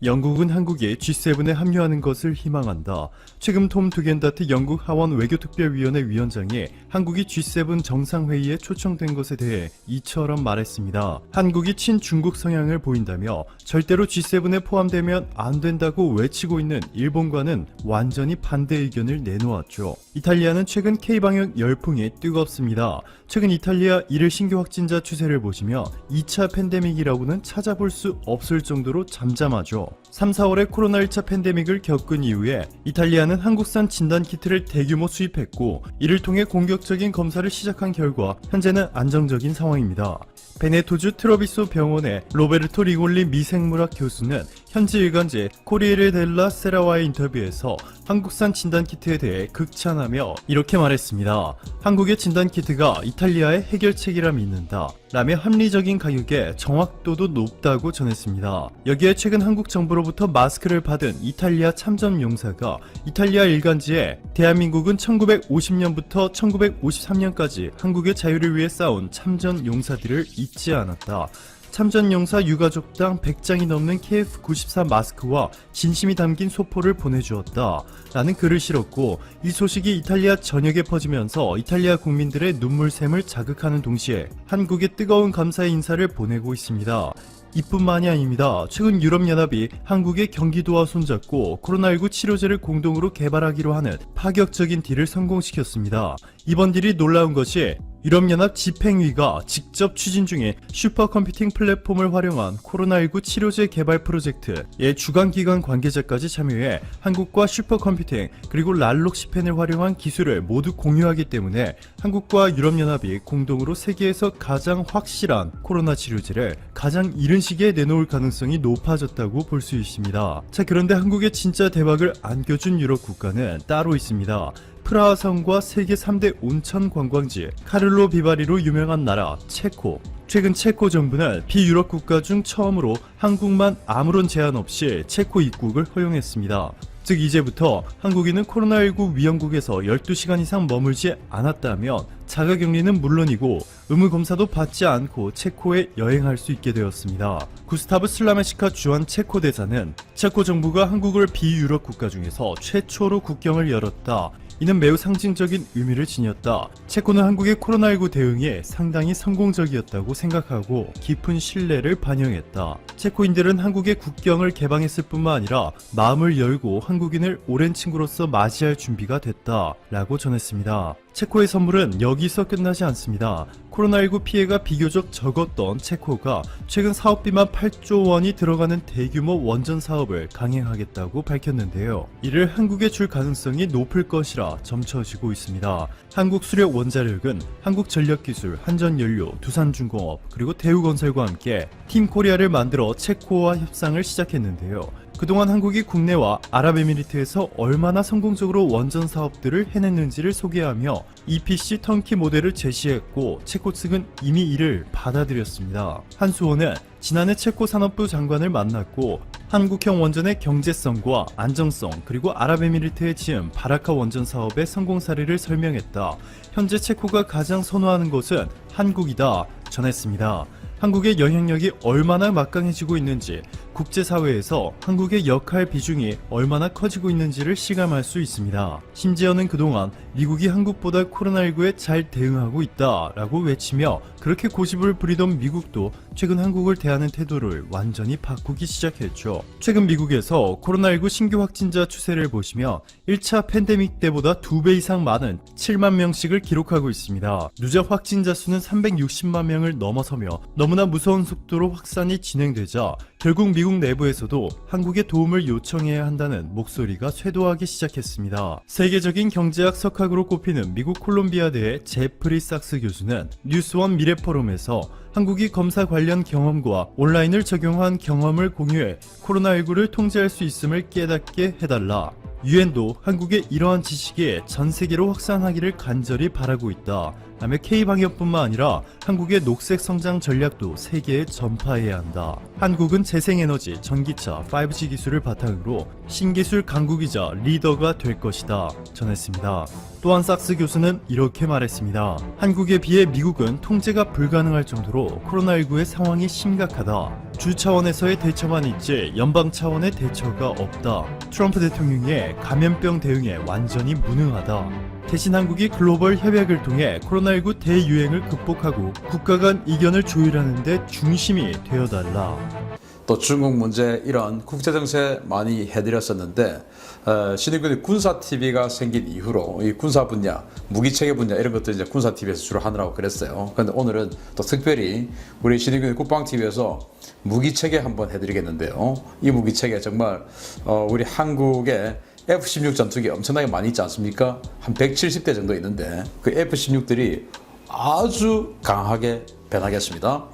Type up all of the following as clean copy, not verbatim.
영국은 한국이 G7에 합류하는 것을 희망한다. 최근 톰 두겐다트 영국 하원 외교특별위원회 위원장이 한국이 G7 정상회의에 초청된 것에 대해 이처럼 말했습니다. 한국이 친중국 성향을 보인다며 절대로 G7에 포함되면 안 된다고 외치고 있는 일본과는 완전히 반대 의견을 내놓았죠. 이탈리아는 최근 K방역 열풍이 뜨겁습니다. 최근 이탈리아 일일 신규 확진자 추세를 보시면 2차 팬데믹이라고는 찾아볼 수 없을 정도로 잠잠하죠. 3, 4월에 코로나 1차 팬데믹을 겪은 이후에 이탈리아는 한국산 진단키트를 대규모 수입했고 이를 통해 공격적인 검사를 시작한 결과 현재는 안정적인 상황입니다. 베네토주 트러비소 병원의 로베르토 리골리 미생물학 교수는 현지 일간지 코리에르 델라 세라와의 인터뷰에서 한국산 진단키트에 대해 극찬하며 이렇게 말했습니다. 한국의 진단키트가 이탈리아의 해결책이라 믿는다. 라며 합리적인 가격에 정확도도 높다고 전했습니다. 여기에 최근 한국 정부로부터 마스크를 받은 이탈리아 참전용사가 이탈리아 일간지에 대한민국은 1950년부터 1953년까지 한국의 자유를 위해 싸운 참전용사들을 잊지 않았다. 참전용사 유가족당 100장이 넘는 KF94 마스크와 진심이 담긴 소포를 보내주었다. 라는 글을 실었고 이 소식이 이탈리아 전역에 퍼지면서 이탈리아 국민들의 눈물샘을 자극하는 동시에 한국의 뜨거운 감사의 인사를 보내고 있습니다. 이뿐만이 아닙니다. 최근 유럽연합이 한국의 경기도와 손잡고 코로나19 치료제를 공동으로 개발하기로 하는 파격적인 딜을 성공시켰습니다. 이번 딜이 놀라운 것이 유럽연합 집행위가 직접 추진 중인 슈퍼컴퓨팅 플랫폼을 활용한 코로나19 치료제 개발 프로젝트의 주관기관 관계자까지 참여해 한국과 슈퍼컴퓨팅 그리고 랄록시펜을 활용한 기술을 모두 공유하기 때문에 한국과 유럽연합이 공동으로 세계에서 가장 확실한 코로나 치료제를 가장 이른 시기에 내놓을 가능성이 높아졌다고 볼 수 있습니다. 자, 그런데 한국의 진짜 대박을 안겨준 유럽 국가는 따로 있습니다. 프라하성과 세계 3대 온천 관광지 카를로 비바리로 유명한 나라 체코. 최근 체코 정부는 비유럽 국가 중 처음으로 한국만 아무런 제한 없이 체코 입국을 허용했습니다. 즉 이제부터 한국인은 코로나19 위험국에서 12시간 이상 머물지 않았다면 자가격리는 물론이고 의무검사도 받지 않고 체코에 여행할 수 있게 되었습니다. 구스타브 슬라메시카 주한 체코 대사는 체코 정부가 한국을 비유럽 국가 중에서 최초로 국경을 열었다. 이는 매우 상징적인 의미를 지녔다. 체코는 한국의 코로나19 대응에 상당히 성공적이었다고 생각하고 깊은 신뢰를 반영했다. 체코인들은 한국의 국경을 개방했을 뿐만 아니라 마음을 열고 한국인을 오랜 친구로서 맞이할 준비가 됐다. 라고 전했습니다. 체코의 선물은 여기서 끝나지 않습니다. 코로나19 피해가 비교적 적었던 체코가 최근 사업비만 8조 원이 들어가는 대규모 원전 사업을 강행하겠다고 밝혔는데요. 이를 한국에 줄 가능성이 높을 것이라 점쳐지고 있습니다. 한국수력원자력은 한국전력기술, 한전연료, 두산중공업, 그리고 대우건설과 함께 팀코리아를 만들어 체코와 협상을 시작했는데요. 그동안 한국이 국내와 아랍에미리트에서 얼마나 성공적으로 원전 사업들을 해냈는지를 소개하며 EPC 턴키 모델을 제시했고 체코 측은 이미 이를 받아들였습니다. 한수호는 지난해 체코 산업부 장관을 만났고 한국형 원전의 경제성과 안정성 그리고 아랍에미리트의 지은 바라카 원전 사업의 성공 사례를 설명했다. 현재 체코가 가장 선호하는 곳은 한국이다 전했습니다. 한국의 영향력이 얼마나 막강해지고 있는지, 국제사회에서 한국의 역할 비중이 얼마나 커지고 있는지를 실감할 수 있습니다. 심지어는 그동안 미국이 한국보다 코로나19에 잘 대응하고 있다라고 외치며 그렇게 고집을 부리던 미국도 최근 한국을 대하는 태도를 완전히 바꾸기 시작했죠. 최근 미국에서 코로나19 신규 확진자 추세를 보시면 1차 팬데믹 때보다 2배 이상 많은 7만 명씩을 기록하고 있습니다. 누적 확진자 수는 360만 명을 넘어서며 너무나 무서운 속도로 확산이 진행되자 결국 미국 내부에서도 한국의 도움을 요청해야 한다는 목소리가 쇄도하기 시작했습니다. 세계적인 경제학 석학으로 꼽히는 미국 콜롬비아대의 제프리 sak스 교수는 뉴스원 미래포럼에서 한국이 검사 관련 경험과 온라인을 적용한 경험을 공유해 코로나19를 통제할 수 있음을 깨닫게 해달라. 유엔도 한국의 이러한 지식이 전 세계로 확산하기를 간절히 바라고 있다. 다음에 K방역뿐만 아니라 한국의 녹색 성장 전략도 세계에 전파해야 한다. 한국은 재생에너지, 전기차, 5G 기술을 바탕으로 신기술 강국이자 리더가 될 것이다 전했습니다. 또한 삭스 교수는 이렇게 말했습니다. 한국에 비해 미국은 통제가 불가능할 정도로 코로나19의 상황이 심각하다. 주 차원에서의 대처만 있지 연방 차원의 대처가 없다. 트럼프 대통령의 감염병 대응에 완전히 무능하다. 대신 한국이 글로벌 협약을 통해 코로나19 대유행을 극복하고 국가 간 이견을 조율하는 데 중심이 되어달라. 또 중국 문제 이런 국제정세 많이 해드렸었는데 신인군이 군사TV가 생긴 이후로 이 군사 분야, 무기체계 분야 이런 것들 이제 군사TV에서 주로 하느라고 그랬어요. 그런데 오늘은 또 특별히 우리 신인군이 국방TV에서 무기체계 한번 해드리겠는데요. 이 무기체계 정말 우리 한국의 F-16 전투기 엄청나게 많이 있지 않습니까? 한 170대 정도 있는데 그 F-16들이 아주 강하게 변하겠습니다.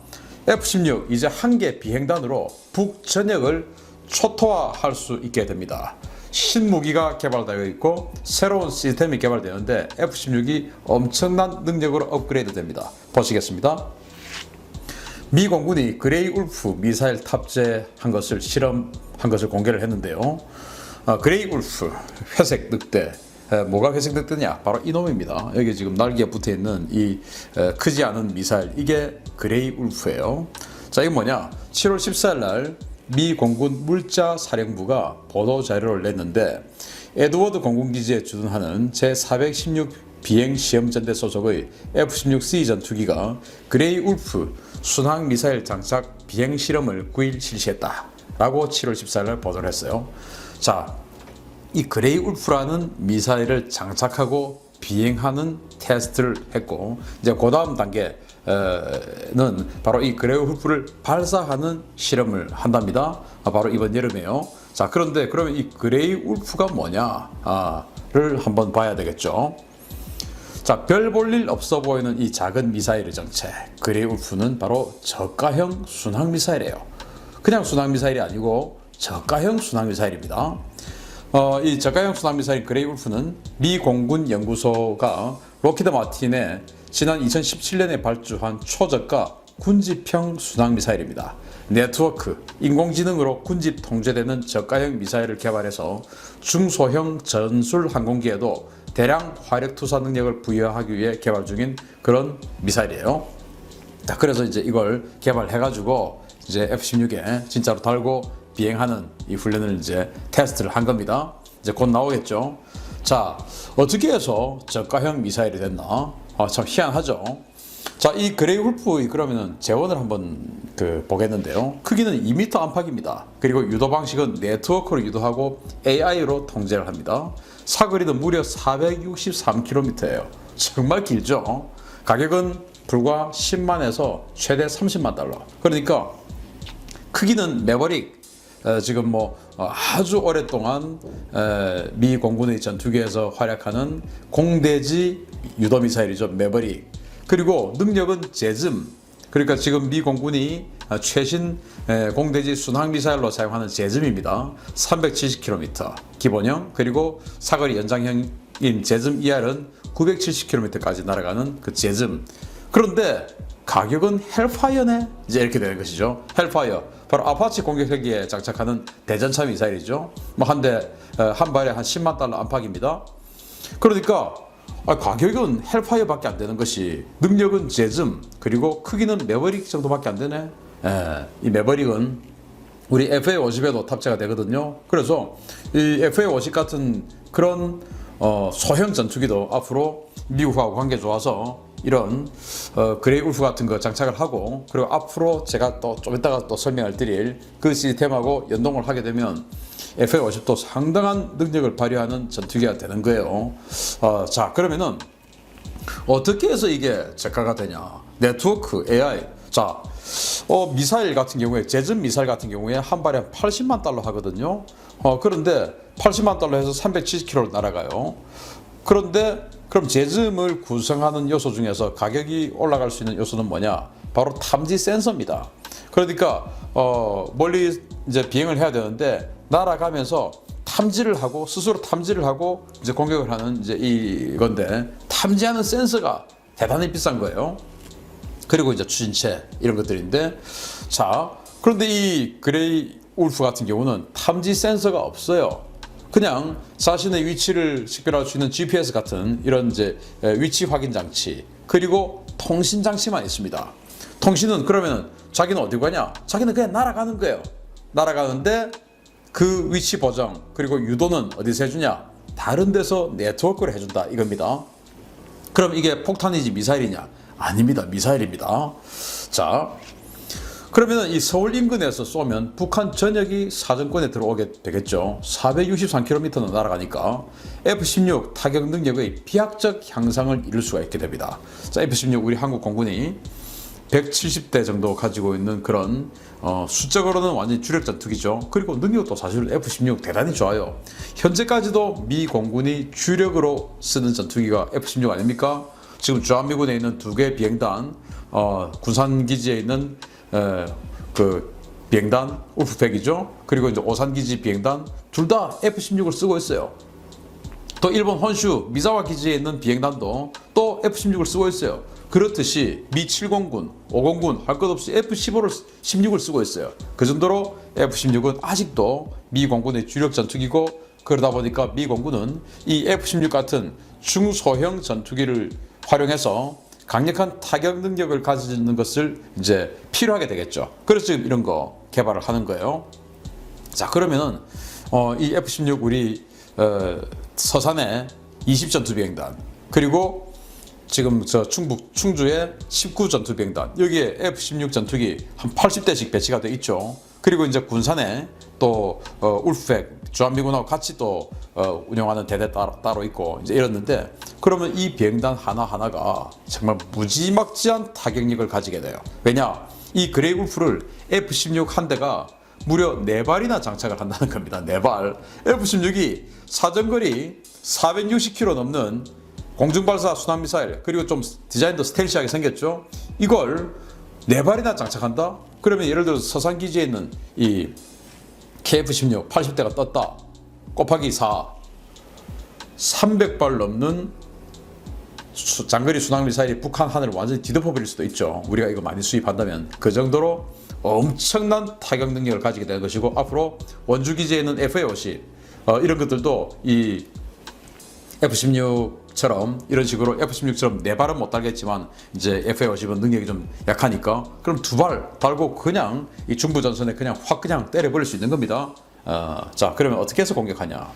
F-16 이제 한 개 비행단으로 북전역을 초토화할 수 있게 됩니다. 신무기가 개발되어 있고 새로운 시스템이 개발되는데 F-16이 엄청난 능력으로 업그레이드 됩니다. 보시겠습니다. 미 공군이 그레이 울프 미사일 탑재한 것을 실험한 것을 공개를 했는데요. 그레이 울프 회색 늑대, 뭐가 회색 늑대냐? 바로 이놈입니다. 여기 지금 날개에 붙어 있는 이 크지 않은 미사일, 이게 그레이 울프예요. 자, 이게 뭐냐? 7월 14일 날 미 공군 물자 사령부가 보도 자료를 냈는데 에드워드 공군기지에 주둔하는 제416 비행 시험전대 소속의 F-16C 전투기가 그레이 울프 순항 미사일 장착 비행 실험을 9일 실시했다라고 7월 14일 날 보도를 했어요. 자, 이 그레이 울프라는 미사일을 장착하고 비행하는 테스트를 했고 이제 그 다음 단계는 바로 이 그레이 울프를 발사하는 실험을 한답니다. 바로 이번 여름에요. 자, 그런데 그러면 이 그레이 울프가 뭐냐를 한번 봐야 되겠죠. 자, 별 볼 일 없어 보이는 이 작은 미사일의 정체, 그레이 울프는 바로 저가형 순항 미사일이에요. 그냥 순항 미사일이 아니고 저가형 순항 미사일입니다. 이 저가형 순항 미사일 그레이 울프는 미 공군 연구소가 록히드 마틴에 지난 2017년에 발주한 초저가 군집형 순항 미사일입니다. 네트워크, 인공지능으로 군집 통제되는 저가형 미사일을 개발해서 중소형 전술 항공기에도 대량 화력 투사 능력을 부여하기 위해 개발 중인 그런 미사일이에요. 자, 그래서 이제 이걸 개발해가지고 이제 F-16에 진짜로 달고 비행하는 이 훈련을 이제 테스트를 한 겁니다. 이제 곧 나오겠죠. 자, 어떻게 해서 저가형 미사일이 됐나? 참 희한하죠. 자, 이 그레이 울프 그러면은 재원을 한번 보겠는데요. 크기는 2m 안팎입니다. 그리고 유도 방식은 네트워크로 유도하고 AI로 통제를 합니다. 사거리는 무려 463km예요. 정말 길죠. 가격은 불과 10만에서 최대 30만 달러. 그러니까 크기는 매버릭, 지금 뭐 아주 오랫동안 미 공군의 전투기에서 활약하는 공대지 유도 미사일이죠. 매버릭. 그리고 능력은 제즘. 그러니까 지금 미 공군이 최신 공대지 순항 미사일로 사용하는 제즘입니다. 370km 기본형, 그리고 사거리 연장형인 제즘 ER은 970km까지 날아가는 그 제즘. 그런데 가격은 헬파이어네? 이제 이렇게 되는 것이죠. 헬파이어. 바로 아파치 공격헬기에 장착하는 대전차 미사일이죠. 뭐 한 발에 한 10만 달러 안팎입니다. 그러니까 가격은 헬파이어밖에 안 되는 것이 능력은 제즘, 그리고 크기는 매버릭 정도밖에 안 되네. 이 매버릭은 우리 FA-50에도 탑재가 되거든요. 그래서 이 FA-50 같은 그런 소형 전투기도 앞으로 미국하고 관계 좋아서 이런 그레이 울프 같은 거 장착을 하고, 그리고 앞으로 제가 또 좀 이따가 또 설명을 드릴 그 시스템하고 연동을 하게 되면 FA-50도 상당한 능력을 발휘하는 전투기가 되는 거예요. 자, 그러면은 어떻게 해서 이게 저가가 되냐? 네트워크, AI. 자, 미사일 같은 경우에, 제즘 미사일 같은 경우에 한 발에 80만 달러 하거든요. 그런데 80만 달러 해서 370km를 날아가요. 그런데 그럼 제즘을 구성하는 요소 중에서 가격이 올라갈 수 있는 요소는 뭐냐? 바로 탐지 센서입니다. 그러니까 멀리 이제 비행을 해야 되는데 날아가면서 탐지를 하고, 스스로 탐지를 하고 이제 공격을 하는 이제 이건데, 탐지하는 센서가 대단히 비싼 거예요. 그리고 이제 추진체 이런 것들인데, 자, 그런데 이 그레이 울프 같은 경우는 탐지 센서가 없어요. 그냥 자신의 위치를 식별할 수 있는 GPS 같은 이런 이제 위치 확인 장치, 그리고 통신 장치만 있습니다. 통신은 그러면 자기는 어디 가냐? 자기는 그냥 날아가는 거예요. 날아가는데 그 위치 보정 그리고 유도는 어디서 해주냐? 다른 데서 네트워크를 해준다 이겁니다. 그럼 이게 폭탄이지 미사일이냐? 아닙니다. 미사일입니다. 자, 그러면 이 서울 인근에서 쏘면 북한 전역이 사정권에 들어오게 되겠죠. 463km는 날아가니까 F-16 타격 능력의 비약적 향상을 이룰 수가 있게 됩니다. 자, F-16 우리 한국 공군이 170대 정도 가지고 있는 그런 수적으로는 완전히 주력 전투기죠. 그리고 능력도 사실 F-16 대단히 좋아요. 현재까지도 미 공군이 주력으로 쓰는 전투기가 F-16 아닙니까? 지금 주한미군에 있는 2개 비행단, 군산기지에 있는 그 비행단 울프팩이죠. 그리고 이제 오산기지 비행단 둘 다 F-16을 쓰고 있어요. 또 일본 혼슈 미자와 기지에 있는 비행단도 또 F-16을 쓰고 있어요. 그렇듯이 미 7공군, 5공군 할 것 없이 F-16을 쓰고 있어요. 그 정도로 F-16은 아직도 미 공군의 주력 전투기고, 그러다 보니까 미 공군은 이 F-16 같은 중소형 전투기를 활용해서 강력한 타격 능력을 가지는 것을 이제 필요하게 되겠죠. 그래서 지금 이런 거 개발을 하는 거예요. 자, 그러면은 이 F-16 우리 서산의 20전투비행단, 그리고 지금 저 충주의 19전투비행단, 여기에 F-16 전투기 한 80대씩 배치가 되어 있죠. 그리고 이제 군산에 또 울프팩 주한미군하고 같이 또 운영하는 대대 따로 있고 이제 이랬는데, 그러면 이 비행단 하나하나가 정말 무지막지한 타격력을 가지게 돼요. 왜냐? 이 그레이 울프를 F-16 한 대가 무려 4발이나 장착을 한다는 겁니다. 4발. F-16이 사정거리 460km 넘는 공중발사 순항미사일, 그리고 좀 디자인도 스텔시하게 생겼죠. 이걸 4발이나 장착한다? 그러면 예를 들어서 서산기지에 있는 이 KF-16 80대가 떴다. 곱하기 4. 300발 넘는 장거리 순항미사일이 북한 하늘을 완전히 뒤덮어버릴 수도 있죠. 우리가 이거 많이 수입한다면. 그 정도로 엄청난 타격 능력을 가지게 되는 것이고, 앞으로 원주기지에 있는 FA-50 이런 것들도 이 F-16처럼 이런 식으로 F-16처럼 4발은 못 달겠지만 이제 FA-50은 능력이 좀 약하니까 그럼 2발 달고 그냥 이 중부 전선에 그냥 확 그냥 때려버릴 수 있는 겁니다. 자, 그러면 어떻게 해서 공격하냐?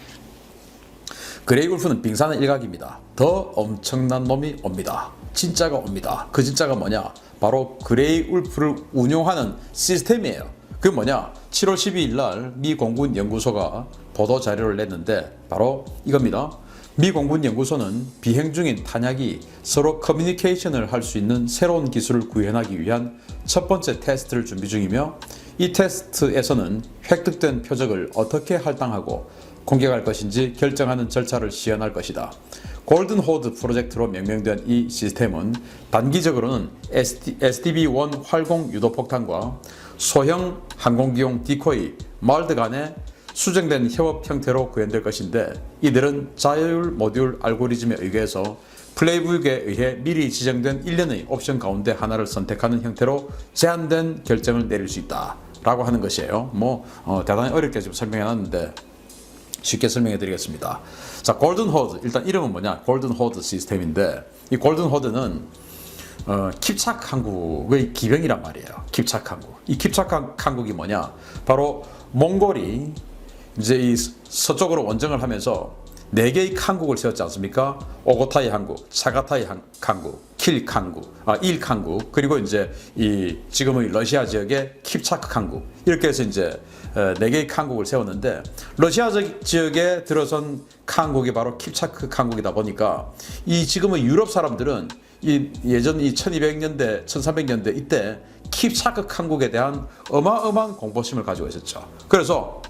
그레이 울프는 빙산의 일각입니다. 더 엄청난 놈이 옵니다. 진짜가 옵니다. 그 진짜가 뭐냐? 바로 그레이 울프를 운용하는 시스템이에요. 그게 뭐냐? 7월 12일 날 미 공군 연구소가 보도 자료를 냈는데 바로 이겁니다. 미 공군 연구소는 비행 중인 탄약이 서로 커뮤니케이션을 할 수 있는 새로운 기술을 구현하기 위한 첫 번째 테스트를 준비 중이며, 이 테스트에서는 획득된 표적을 어떻게 할당하고 공격할 것인지 결정하는 절차를 시연할 것이다. 골든 호드 프로젝트로 명명된 이 시스템은 단기적으로는 SDB-1 활공 유도폭탄과 소형 항공기용 디코이, 말드 간의 수정된 협업 형태로 구현될 것인데, 이들은 자율 모듈 알고리즘에 의해서 플레이북에 의해 미리 지정된 일련의 옵션 가운데 하나를 선택하는 형태로 제한된 결정을 내릴 수 있다 라고 하는 것이에요. 대단히 어렵게 지금 설명해놨는데 쉽게 설명해 드리겠습니다. 자, 골든 호드, 일단 이름은 뭐냐? 골든 호드 시스템인데, 이 골든 호드는 킵착 항국의 기병이란 말이에요. 킵착 항국. 이 킵착 항국이 뭐냐? 바로 몽골이 이제 이 서쪽으로 원정을 하면서 4개의 항국을 세웠지 않습니까? 오고타이 항국, 차가타이 항국, 킬 항국, 일 항국, 그리고 이제 이 지금의 러시아 지역의 킵차크 항국, 이렇게 해서 이제 4개의 항국을 세웠는데, 러시아 지역에 들어선 항국이 바로 킵차크 항국이다 보니까 이 지금의 유럽 사람들은 이 예전 이 1200년대, 1300년대 이때 킵차크 항국에 대한 어마어마한 공포심을 가지고 있었죠. 그래서